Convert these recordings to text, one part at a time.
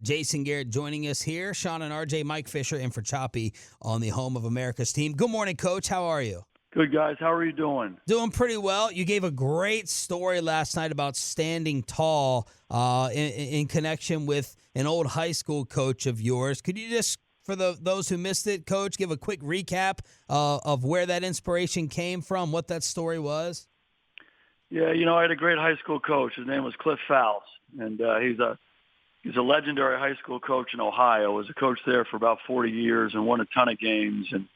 Jason Garrett joining us here. Shawn and RJ, Mike Fisher in for Choppy on the home of America's team. Good morning, Coach. How are you? Good, guys. How are you doing? Doing pretty well. You gave a great story last night about standing tall in connection with an old high school coach of yours. Could you just, for those who missed it, Coach, give a quick recap of where that inspiration came from, what that story was? Yeah, I had a great high school coach. His name was Cliff Faust, and he's a legendary high school coach in Ohio. Was a coach there for about 40 years and won a ton of games. And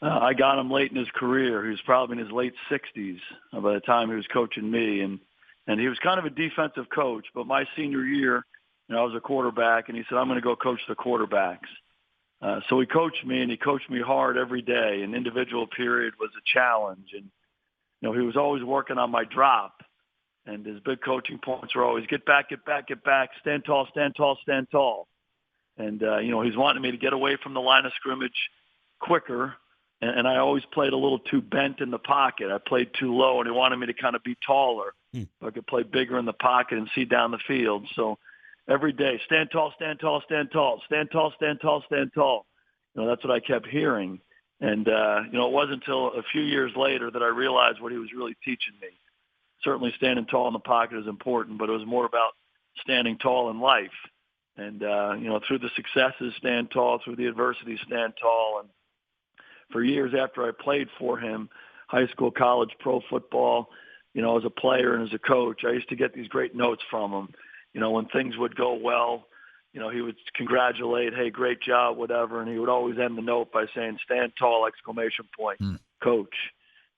I got him late in his career. He was probably in his late 60s by the time he was coaching me. And he was kind of a defensive coach. But my senior year, I was a quarterback, and he said, I'm going to go coach the quarterbacks. So he coached me, and he coached me hard every day. An individual period was a challenge. And, he was always working on my drop. And his big coaching points were always get back, stand tall, stand tall, stand tall. And, he's wanting me to get away from the line of scrimmage quicker. And I always played a little too bent in the pocket. I played too low, and he wanted me to kind of be taller. So I could play bigger in the pocket and see down the field. So every day, stand tall, stand tall, stand tall, stand tall, stand tall, stand tall. That's what I kept hearing. And, it wasn't until a few years later that I realized what he was really teaching me. Certainly standing tall in the pocket is important, but it was more about standing tall in life. And, through the successes, stand tall, through the adversity, stand tall. And for years after I played for him, high school, college, pro football, as a player and as a coach, I used to get these great notes from him. When things would go well, he would congratulate, hey, great job, whatever. And he would always end the note by saying, stand tall, exclamation point, coach.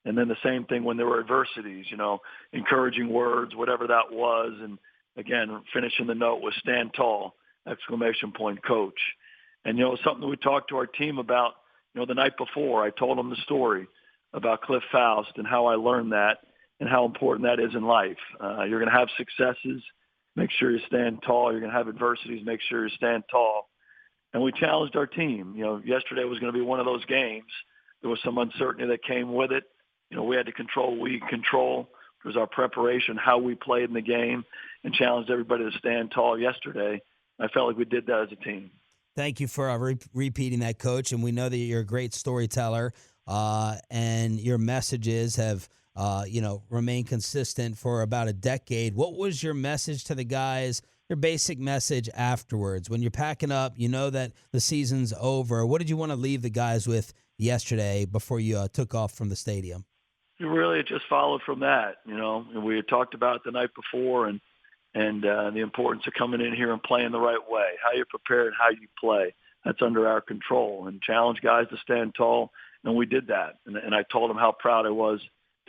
And then the same thing when there were adversities, encouraging words, whatever that was. And again, finishing the note with stand tall, exclamation point, coach. And, something that we talked to our team about, the night before, I told them the story about Cliff Faust and how I learned that and how important that is in life. You're going to have successes. Make sure you stand tall. You're going to have adversities. Make sure you stand tall. And we challenged our team. Yesterday was going to be one of those games. There was some uncertainty that came with it. We had to control what we control. It was our preparation, how we played in the game, and challenged everybody to stand tall yesterday. I felt like we did that as a team. Thank you for repeating that, Coach. And we know that you're a great storyteller, and your messages have, remained consistent for about a decade. What was your message to the guys, your basic message afterwards? When you're packing up, you know that the season's over. What did you want to leave the guys with yesterday before you took off from the stadium? You really just followed from that, and we had talked about it the night before and the importance of coming in here and playing the right way, how you prepare and how you play. That's under our control, and challenge guys to stand tall, and we did that. And I told them how proud I was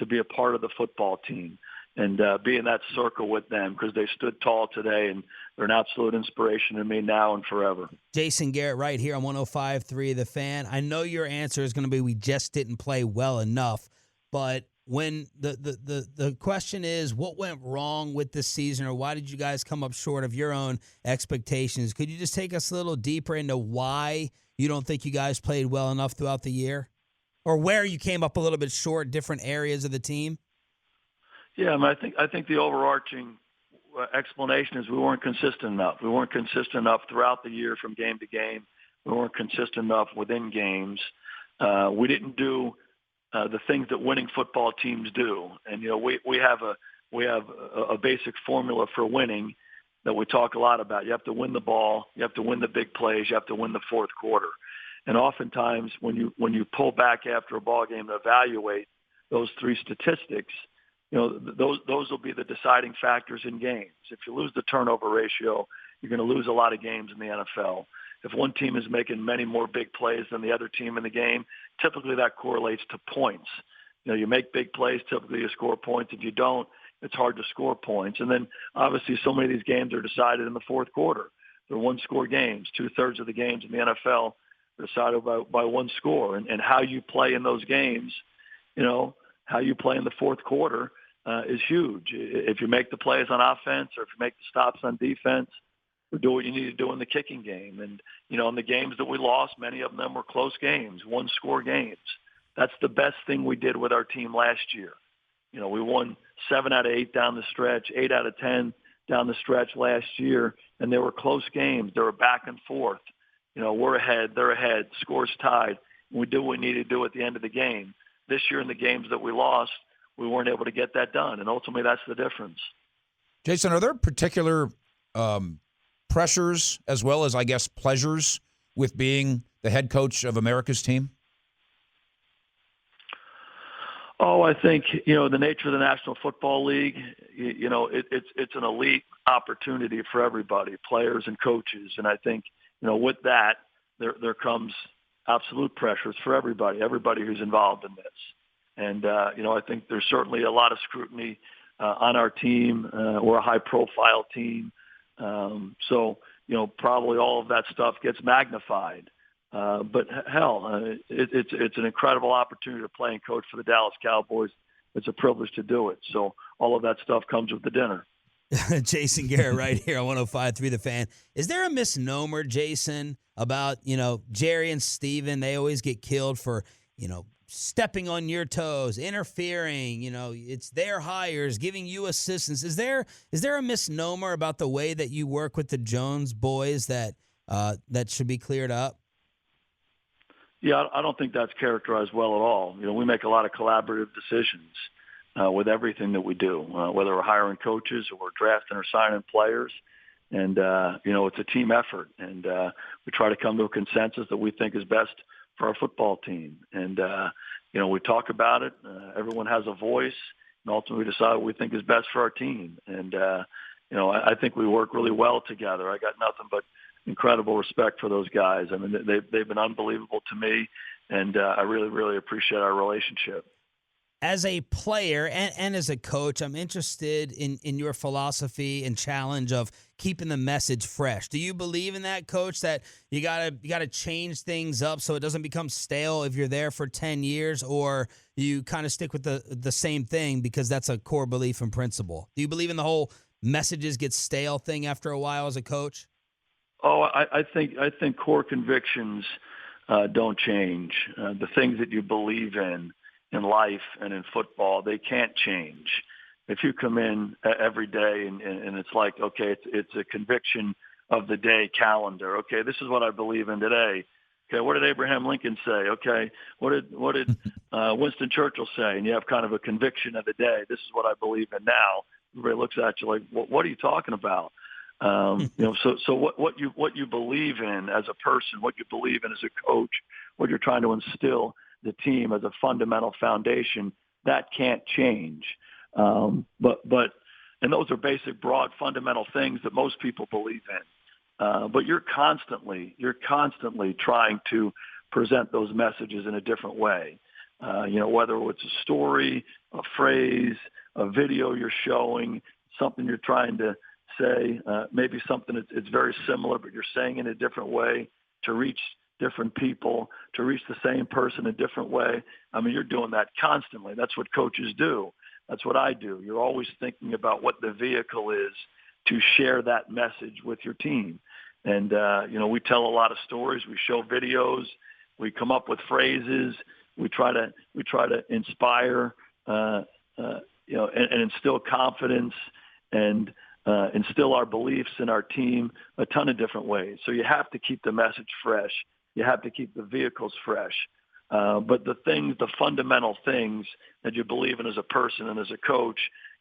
to be a part of the football team and be in that circle with them because they stood tall today, and they're an absolute inspiration to me now and forever. Jason Garrett right here on 105.3 The Fan. I know your answer is going to be we just didn't play well enough, but when the question is what went wrong with this season, or why did you guys come up short of your own expectations? Could you just take us a little deeper into why you don't think you guys played well enough throughout the year, or where you came up a little bit short, different areas of the team? Yeah, I think the overarching explanation is we weren't consistent enough. We weren't consistent enough throughout the year from game to game. We weren't consistent enough within games. We didn't do the things that winning football teams do. And, we have a basic formula for winning that we talk a lot about. You have to win the ball. You have to win the big plays. You have to win the fourth quarter. And oftentimes when you pull back after a ball game to evaluate those three statistics, those will be the deciding factors in games. If you lose the turnover ratio, you're going to lose a lot of games in the NFL. If one team is making many more big plays than the other team in the game, typically that correlates to points. You make big plays, typically you score points. If you don't, it's hard to score points. And then obviously so many of these games are decided in the fourth quarter. They're one-score games. 2/3 of the games in the NFL are decided by one score. And how you play in those games, how you play in the fourth quarter is huge. If you make the plays on offense or if you make the stops on defense, or do what you need to do in the kicking game. And, in the games that we lost, many of them were close games, one-score games. That's the best thing we did with our team last year. We won 7 out of 8 down the stretch, 8 out of 10 down the stretch last year, and they were close games. They were back and forth. We're ahead, they're ahead, scores tied. We do what we need to do at the end of the game. This year in the games that we lost, we weren't able to get that done, and ultimately that's the difference. Jason, are there particular pressures as well as, I guess, pleasures with being the head coach of America's team? Oh, I think, the nature of the National Football League, it's an elite opportunity for everybody, players and coaches. And I think, with that, there comes absolute pressures for everybody who's involved in this. And, I think there's certainly a lot of scrutiny on our team. We're a high-profile team. So, probably all of that stuff gets magnified. But hell, it's an incredible opportunity to play and coach for the Dallas Cowboys. It's a privilege to do it. So all of that stuff comes with the dinner. Jason Garrett right here on 105.3 The Fan. Is there a misnomer, Jason, about, Jerry and Steven? They always get killed for, stepping on your toes, interfering, it's their hires, giving you assistance. Is there a misnomer about the way that you work with the Jones boys that should be cleared up? Yeah, I don't think that's characterized well at all. We make a lot of collaborative decisions with everything that we do, whether we're hiring coaches or we're drafting or signing players. And, it's a team effort. And we try to come to a consensus that we think is best for our football team. And, we talk about it. Everyone has a voice. And ultimately we decide what we think is best for our team. And, I think we work really well together. I got nothing but incredible respect for those guys. I mean, they've been unbelievable to me, and I really, really appreciate our relationship. As a player and as a coach, I'm interested in your philosophy and challenge of keeping the message fresh. Do you believe in that, Coach, that you gotta change things up so it doesn't become stale if you're there for 10 years, or you kind of stick with the same thing because that's a core belief and principle? Do you believe in the whole messages get stale thing after a while as a coach? Oh, I think core convictions don't change. The things that you believe in life and in football, they can't change. If you come in every day and it's like, okay, it's a conviction of the day calendar. Okay, this is what I believe in today. Okay, what did Abraham Lincoln say? Okay, what did Winston Churchill say? And you have kind of a conviction of the day. This is what I believe in now. Everybody looks at you like, what are you talking about? So what you believe in as a person, what you believe in as a coach, what you're trying to instill the team as a fundamental foundation, that can't change. But those are basic, broad, fundamental things that most people believe in. But you're constantly trying to present those messages in a different way. Whether it's a story, a phrase, a video you're showing, something you're trying to say, maybe something it's very similar, but you're saying in a different way to reach different people, to reach the same person a different way. I mean, you're doing that constantly. That's what coaches do. That's what I do. You're always thinking about what the vehicle is to share that message with your team. And, we tell a lot of stories. We show videos. We come up with phrases. We try to inspire, and instill confidence and instill our beliefs in our team a ton of different ways. So you have to keep the message fresh. You have to keep the vehicles fresh. But the fundamental things that you believe in as a person and as a coach,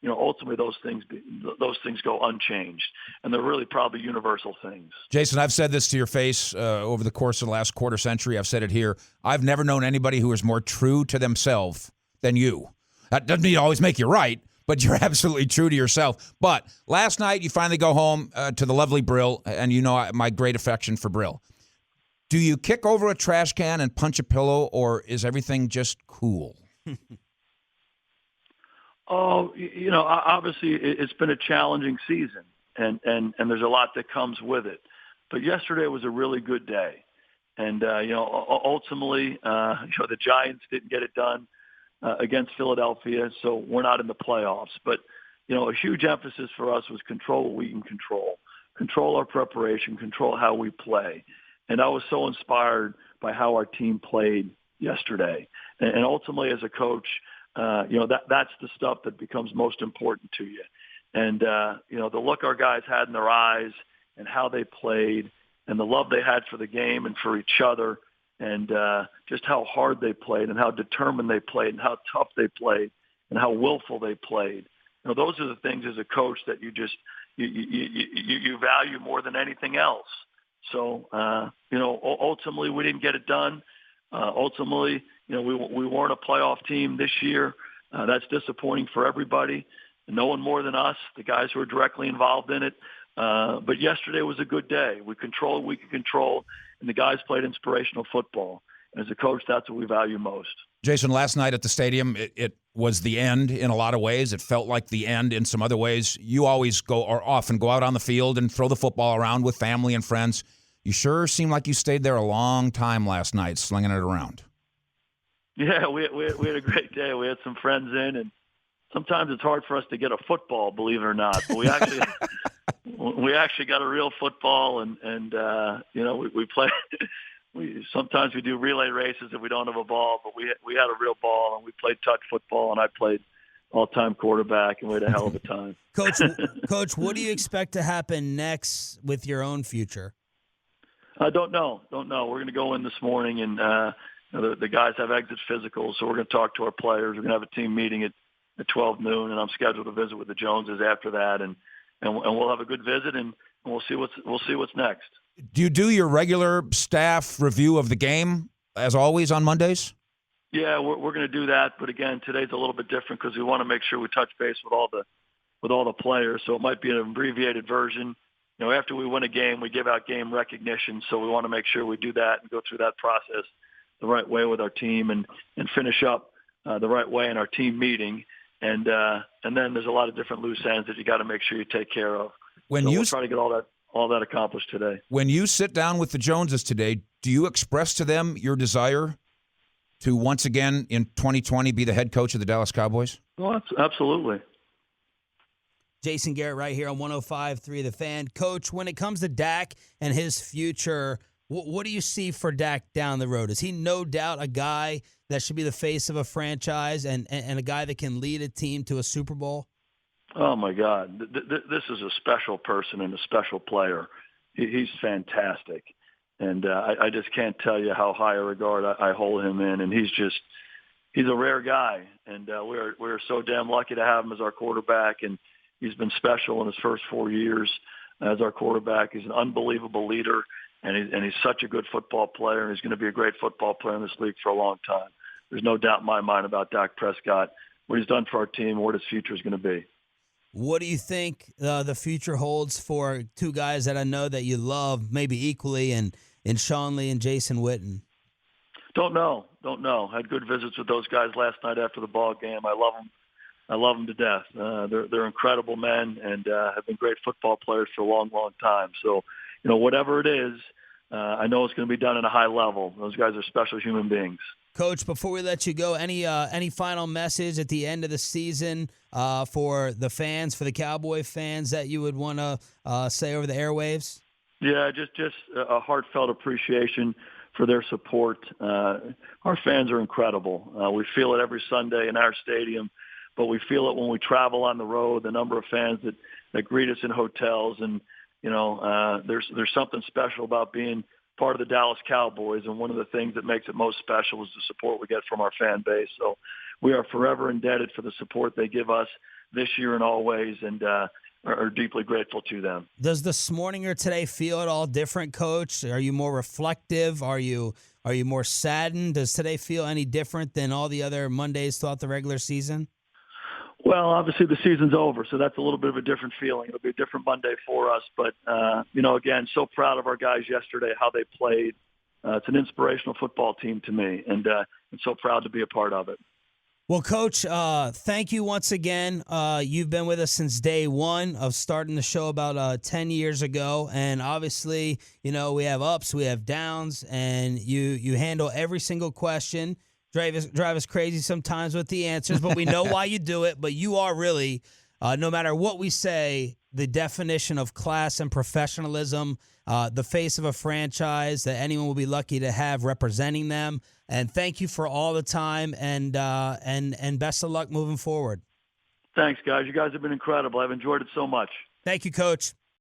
ultimately those things go unchanged. And they're really probably universal things. Jason, I've said this to your face over the course of the last quarter century. I've said it here. I've never known anybody who is more true to themselves than you. That doesn't mean to always make you right, but you're absolutely true to yourself. But last night you finally go home to the lovely Brill, and my great affection for Brill. Do you kick over a trash can and punch a pillow, or is everything just cool? Obviously it's been a challenging season, and there's a lot that comes with it. But yesterday was a really good day. And, ultimately, the Giants didn't get it done against Philadelphia, so we're not in the playoffs. But, a huge emphasis for us was control what we can control our preparation, control how we play. And I was so inspired by how our team played yesterday. And ultimately, as a coach, that's the stuff that becomes most important to you. And, the look our guys had in their eyes and how they played and the love they had for the game and for each other and just how hard they played and how determined they played and how tough they played and how willful they played. Those are the things as a coach that you just you value more than anything else. So, ultimately we didn't get it done. Ultimately, we weren't a playoff team this year. That's disappointing for everybody. No one more than us, the guys who are directly involved in it. But yesterday was a good day. We controlled what we could control, and the guys played inspirational football. And as a coach, that's what we value most. Jason, last night at the stadium, it was the end in a lot of ways. It felt like the end in some other ways. You always often go out on the field and throw the football around with family and friends. You sure seemed like you stayed there a long time last night, slinging it around. Yeah, we had a great day. We had some friends in, and sometimes it's hard for us to get a football, believe it or not. But we actually got a real football, and we play. Sometimes we do relay races if we don't have a ball, but we had a real ball, and we played touch football, and I played all-time quarterback, and we had a hell of a time. Coach, what do you expect to happen next with your own future? I don't know. We're going to go in this morning, and the guys have exit physicals, so we're going to talk to our players. We're going to have a team meeting at 12 noon, and I'm scheduled to visit with the Joneses after that, and we'll have a good visit, and we'll see what's next. Do you do your regular staff review of the game as always on Mondays? Yeah, we're going to do that, but again, today's a little bit different because we want to make sure we touch base with all the players. So it might be an abbreviated version. After we win a game, we give out game recognition, so we want to make sure we do that and go through that process the right way with our team and finish up the right way in our team meeting. And then there's a lot of different loose ends that you got to make sure you take care of. We'll try to get all that accomplished today. When you sit down with the Joneses today, do you express to them your desire to once again in 2020 be the head coach of the Dallas Cowboys? Well, absolutely. Jason Garrett right here on 105.3 The Fan. Coach, when it comes to Dak and his future, what do you see for Dak down the road? Is he no doubt a guy that should be the face of a franchise and a guy that can lead a team to a Super Bowl? Oh, my God. This is a special person and a special player. He's fantastic. And I just can't tell you how high a regard I hold him in. And he's a rare guy. And we're so damn lucky to have him as our quarterback. And he's been special in his first 4 years as our quarterback. He's an unbelievable leader. And he's such a good football player. And he's going to be a great football player in this league for a long time. There's no doubt in my mind about Dak Prescott, what he's done for our team, and what his future is going to be. What do you think the future holds for two guys that I know that you love maybe equally in Shawn and Jason Witten? Don't know. Had good visits with those guys last night after the ball game. I love them to death. They're incredible men and have been great football players for a long, long time. So, whatever it is, I know it's going to be done at a high level. Those guys are special human beings. Coach, before we let you go, any final message at the end of the season for the fans, for the Cowboy fans that you would want to say over the airwaves? Yeah, just a heartfelt appreciation for their support. Our fans are incredible. We feel it every Sunday in our stadium, but we feel it when we travel on the road, the number of fans that greet us in hotels. And, there's something special about being part of the Dallas Cowboys, and one of the things that makes it most special is the support we get from our fan base. So we are forever indebted for the support they give us this year and always, and are deeply grateful to them. Does this morning or today feel at all different, Coach? Are you more reflective? Are you more saddened? Does today feel any different than all the other Mondays throughout the regular season? Well, obviously the season's over, so that's a little bit of a different feeling. It'll be a different Monday for us. But, again, so proud of our guys yesterday, how they played. It's an inspirational football team to me, and so proud to be a part of it. Well, Coach, thank you once again. You've been with us since day one of starting the show about 10 years ago. And obviously, we have ups, we have downs, and you handle every single question. Drive us crazy sometimes with the answers, but we know why you do it. But you are really, no matter what we say, the definition of class and professionalism, the face of a franchise that anyone will be lucky to have representing them. And thank you for all the time, and best of luck moving forward. Thanks, guys. You guys have been incredible. I've enjoyed it so much. Thank you, Coach.